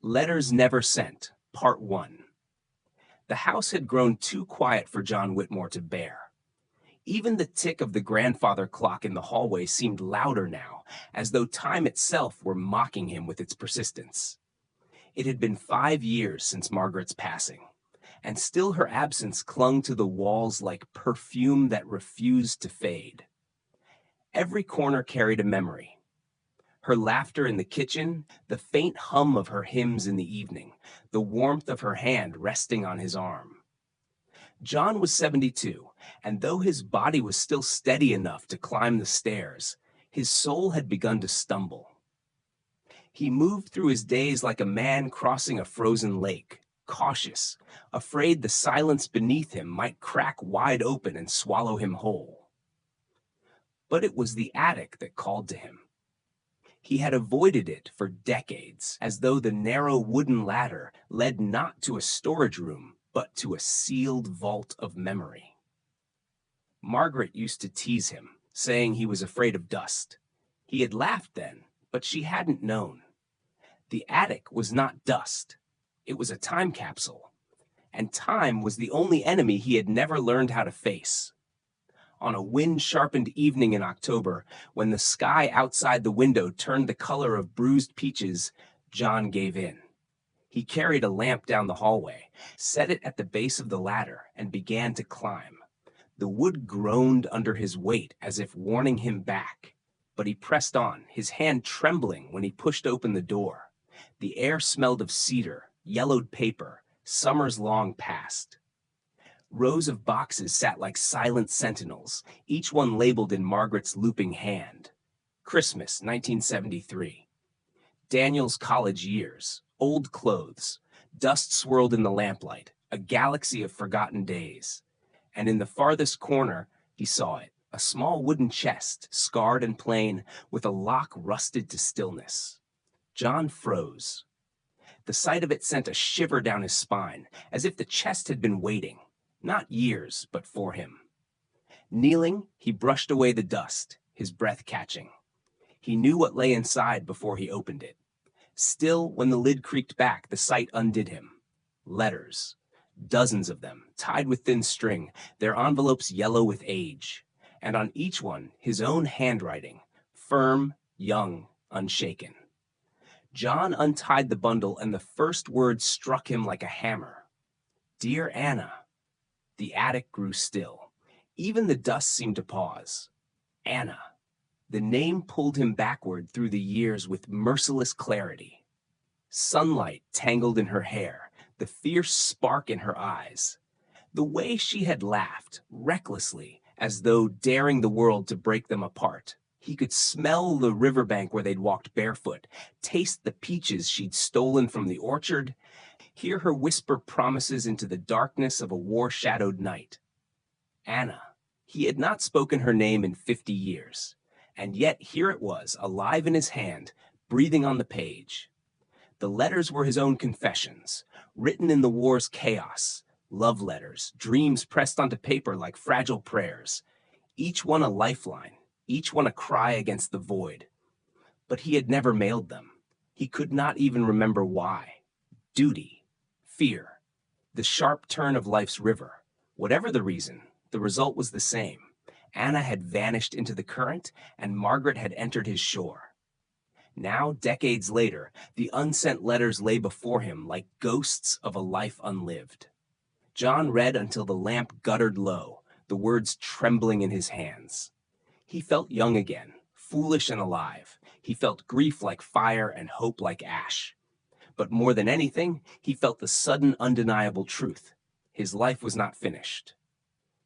Letters Never Sent, Part 1. The house had grown too quiet for John Whitmore to bear. Even the tick of the grandfather clock in the hallway seemed louder now, as though time itself were mocking him with its persistence. It had been 5 years since Margaret's passing, and still her absence clung to the walls like perfume that refused to fade. Every corner carried a memory. Her laughter in the kitchen, the faint hum of her hymns in the evening, the warmth of her hand resting on his arm. John was 72, and though his body was still steady enough to climb the stairs, his soul had begun to stumble. He moved through his days like a man crossing a frozen lake, cautious, afraid the silence beneath him might crack wide open and swallow him whole. But it was the attic that called to him. He had avoided it for decades, as though the narrow wooden ladder led not to a storage room, but to a sealed vault of memory. Margaret used to tease him, saying he was afraid of dust. He had laughed then, but she hadn't known. The attic was not dust. It was a time capsule, and time was the only enemy he had never learned how to face. On a wind-sharpened evening in October, when the sky outside the window turned the color of bruised peaches, John gave in. He carried a lamp down the hallway, set it at the base of the ladder, and began to climb. The wood groaned under his weight as if warning him back, but he pressed on, his hand trembling when he pushed open the door. The air smelled of cedar, yellowed paper, summers long past. Rows of boxes sat like silent sentinels, each one labeled in Margaret's looping hand. Christmas, 1973. Daniel's college years, old clothes, dust swirled in the lamplight, a galaxy of forgotten days. And in the farthest corner, he saw it, a small wooden chest, scarred and plain, with a lock rusted to stillness. John froze. The sight of it sent a shiver down his spine, as if the chest had been waiting. Not years, but for him. Kneeling, he brushed away the dust, his breath catching. He knew what lay inside before he opened it. Still, when the lid creaked back, the sight undid him. Letters. Dozens of them, tied with thin string, their envelopes yellow with age. And on each one, his own handwriting, firm, young, unshaken. John untied the bundle, and the first word struck him like a hammer. Dear Anna. The attic grew still. Even the dust seemed to pause. Anna. The name pulled him backward through the years with merciless clarity. Sunlight tangled in her hair, the fierce spark in her eyes. The way she had laughed, recklessly, as though daring the world to break them apart. He could smell the riverbank where they'd walked barefoot, taste the peaches she'd stolen from the orchard, hear her whisper promises into the darkness of a war-shadowed night. Anna. He had not spoken her name in 50 years, and yet here it was, alive in his hand, breathing on the page. The letters were his own confessions, written in the war's chaos, love letters, dreams pressed onto paper like fragile prayers, each one a lifeline, each one a cry against the void. But he had never mailed them. He could not even remember why. Duty. Fear, the sharp turn of life's river. Whatever the reason, the result was the same. Anna had vanished into the current, and Margaret had entered his shore. Now, decades later, the unsent letters lay before him like ghosts of a life unlived. John read until the lamp guttered low, the words trembling in his hands. He felt young again, foolish and alive. He felt grief like fire and hope like ash. But more than anything, he felt the sudden, undeniable truth. His life was not finished.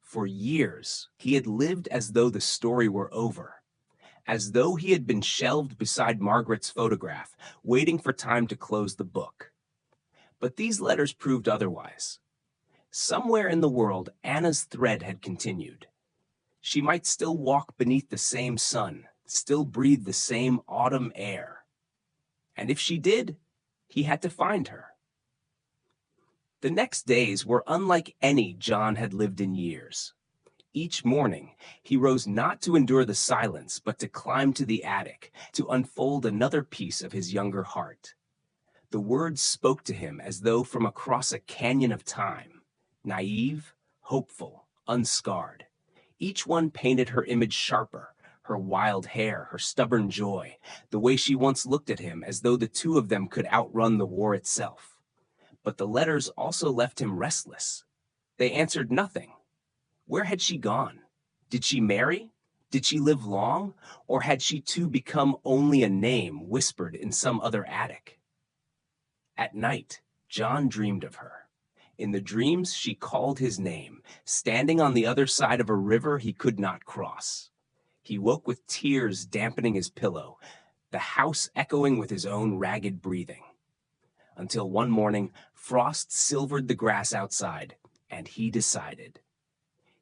For years, he had lived as though the story were over, as though he had been shelved beside Margaret's photograph, waiting for time to close the book. But these letters proved otherwise. Somewhere in the world, Anna's thread had continued. She might still walk beneath the same sun, still breathe the same autumn air. And if she did, he had to find her. The next days were unlike any John had lived in years. Each morning, he rose not to endure the silence, but to climb to the attic, to unfold another piece of his younger heart. The words spoke to him as though from across a canyon of time. Naive, hopeful, unscarred. Each one painted her image sharper, her wild hair, her stubborn joy, the way she once looked at him as though the two of them could outrun the war itself. But the letters also left him restless. They answered nothing. Where had she gone? Did she marry? Did she live long? Or had she too become only a name whispered in some other attic? At night, John dreamed of her. In the dreams, she called his name, standing on the other side of a river he could not cross. He woke with tears dampening his pillow, the house echoing with his own ragged breathing. Until one morning, frost silvered the grass outside, and he decided.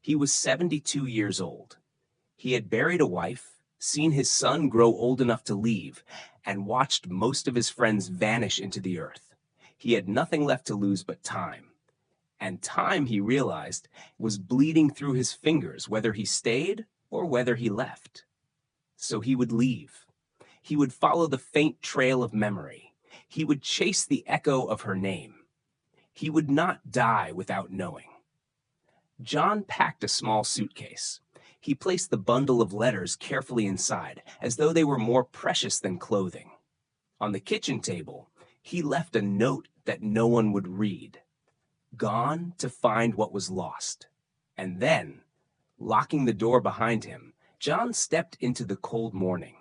He was 72 years old. He had buried a wife, seen his son grow old enough to leave, and watched most of his friends vanish into the earth. He had nothing left to lose but time. And time, he realized, was bleeding through his fingers, whether he stayed or whether he left. So he would leave. He would follow the faint trail of memory. He would chase the echo of her name. He would not die without knowing. John packed a small suitcase. He placed the bundle of letters carefully inside, as though they were more precious than clothing. On the kitchen table, he left a note that no one would read. Gone to find what was lost. And then, locking the door behind him, John stepped into the cold morning.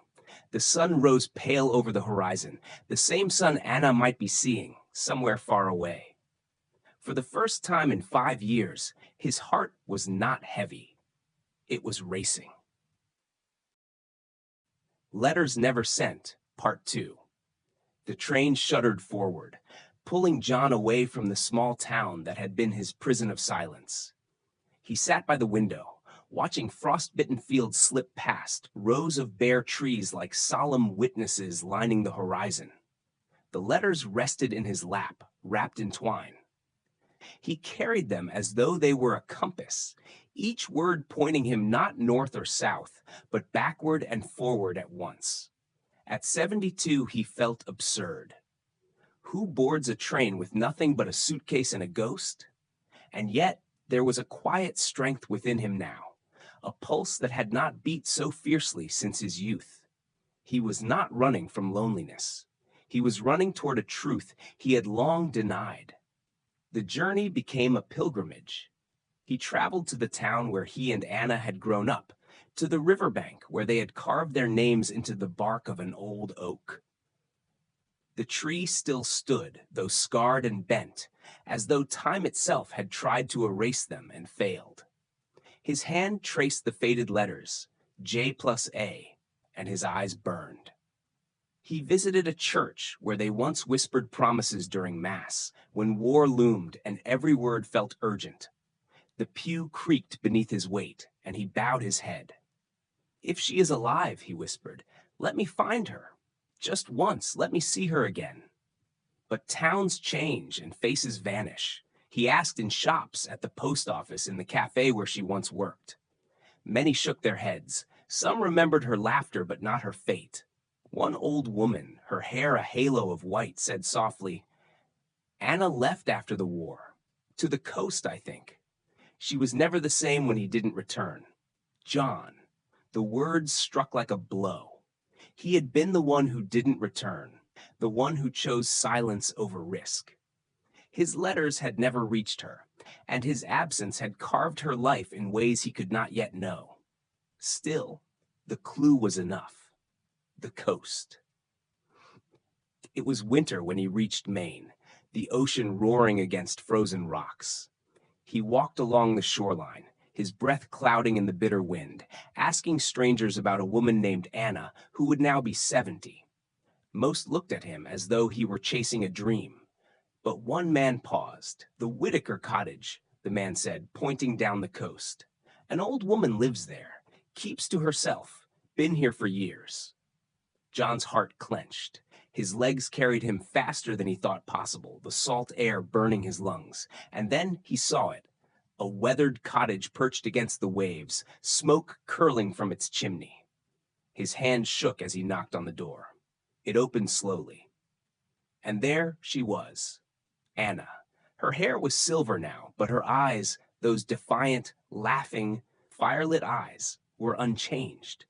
The sun rose pale over the horizon, the same sun Anna might be seeing, somewhere far away. For the first time in 5 years, his heart was not heavy. It was racing. Letters Never Sent, Part 2. The train shuddered forward, pulling John away from the small town that had been his prison of silence. He sat by the window, watching frost-bitten fields slip past, rows of bare trees like solemn witnesses lining the horizon. The letters rested in his lap, wrapped in twine. He carried them as though they were a compass, each word pointing him not north or south, but backward and forward at once. At 72, he felt absurd. Who boards a train with nothing but a suitcase and a ghost? And yet, there was a quiet strength within him now, a pulse that had not beat so fiercely since his youth. He was not running from loneliness. He was running toward a truth he had long denied. The journey became a pilgrimage. He traveled to the town where he and Anna had grown up, to the riverbank where they had carved their names into the bark of an old oak. The tree still stood, though scarred and bent, as though time itself had tried to erase them and failed. His hand traced the faded letters, J+A, and his eyes burned. He visited a church where they once whispered promises during Mass, when war loomed and every word felt urgent. The pew creaked beneath his weight, and he bowed his head. "If she is alive," he whispered, "let me find her. Just once, let me see her again." But towns change and faces vanish. He asked in shops, at the post office, in the cafe where she once worked. Many shook their heads. Some remembered her laughter, but not her fate. One old woman, her hair a halo of white, said softly, "Anna left after the war. To the coast, I think. She was never the same when he didn't return." John. The words struck like a blow. He had been the one who didn't return, the one who chose silence over risk. His letters had never reached her, and his absence had carved her life in ways he could not yet know. Still, the clue was enough. The coast. It was winter when he reached Maine, the ocean roaring against frozen rocks. He walked along the shoreline, his breath clouding in the bitter wind, asking strangers about a woman named Anna, who would now be 70. Most looked at him as though he were chasing a dream. But one man paused. "The Whitaker cottage," the man said, pointing down the coast. "An old woman lives there, keeps to herself, been here for years." John's heart clenched. His legs carried him faster than he thought possible, the salt air burning his lungs. And then he saw it. A weathered cottage perched against the waves, smoke curling from its chimney. His hand shook as he knocked on the door. It opened slowly. And there she was, Anna. Her hair was silver now, but her eyes, those defiant, laughing, firelit eyes, were unchanged.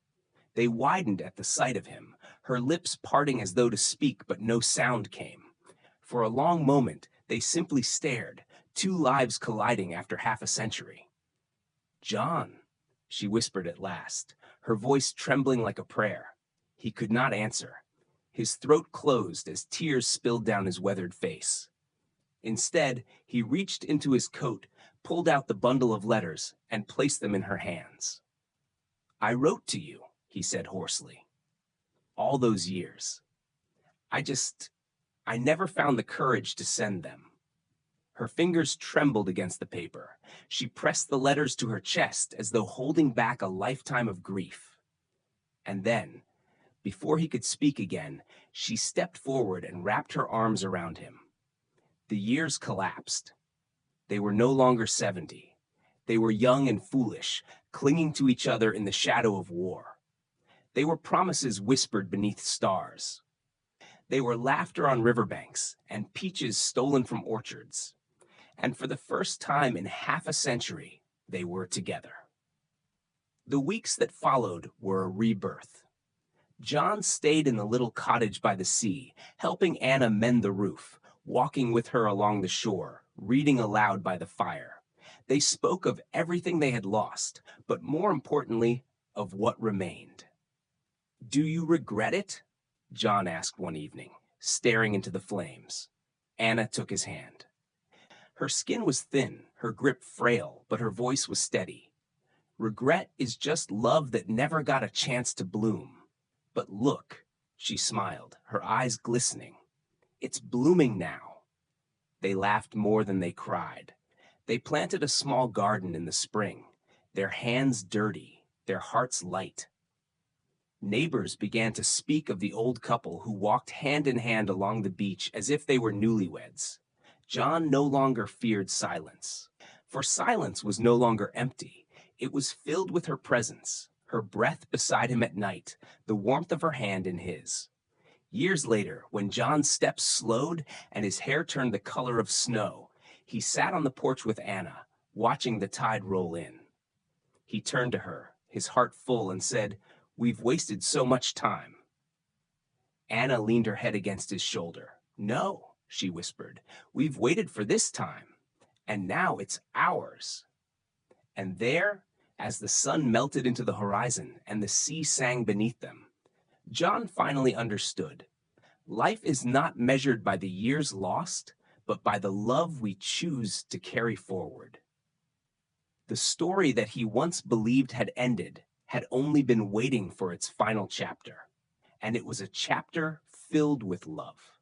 They widened at the sight of him, her lips parting as though to speak, but no sound came. For a long moment, they simply stared, two lives colliding after half a century. "John," she whispered at last, her voice trembling like a prayer. He could not answer. His throat closed as tears spilled down his weathered face. Instead, he reached into his coat, pulled out the bundle of letters, and placed them in her hands. "I wrote to you," he said hoarsely. "All those years. I never found the courage to send them." Her fingers trembled against the paper. She pressed the letters to her chest as though holding back a lifetime of grief. And then, before he could speak again, she stepped forward and wrapped her arms around him. The years collapsed. They were no longer 70. They were young and foolish, clinging to each other in the shadow of war. They were promises whispered beneath stars. They were laughter on riverbanks and peaches stolen from orchards. And for the first time in half a century, they were together. The weeks that followed were a rebirth. John stayed in the little cottage by the sea, helping Anna mend the roof, walking with her along the shore, reading aloud by the fire. They spoke of everything they had lost, but more importantly, of what remained. "Do you regret it?" John asked one evening, staring into the flames. Anna took his hand. Her skin was thin, her grip frail, but her voice was steady. "Regret is just love that never got a chance to bloom. But look," she smiled, her eyes glistening. "It's blooming now." They laughed more than they cried. They planted a small garden in the spring, their hands dirty, their hearts light. Neighbors began to speak of the old couple who walked hand in hand along the beach as if they were newlyweds. John no longer feared silence. For silence was no longer empty. It was filled with her presence, her breath beside him at night, the warmth of her hand in his. Years later, when John's steps slowed and his hair turned the color of snow, he sat on the porch with Anna, watching the tide roll in. He turned to her, his heart full, and said, "We've wasted so much time." Anna leaned her head against his shoulder. "No," she whispered, "we've waited for this time, and now it's ours." And there, as the sun melted into the horizon and the sea sang beneath them, John finally understood. Life is not measured by the years lost, but by the love we choose to carry forward. The story that he once believed had ended had only been waiting for its final chapter, and it was a chapter filled with love.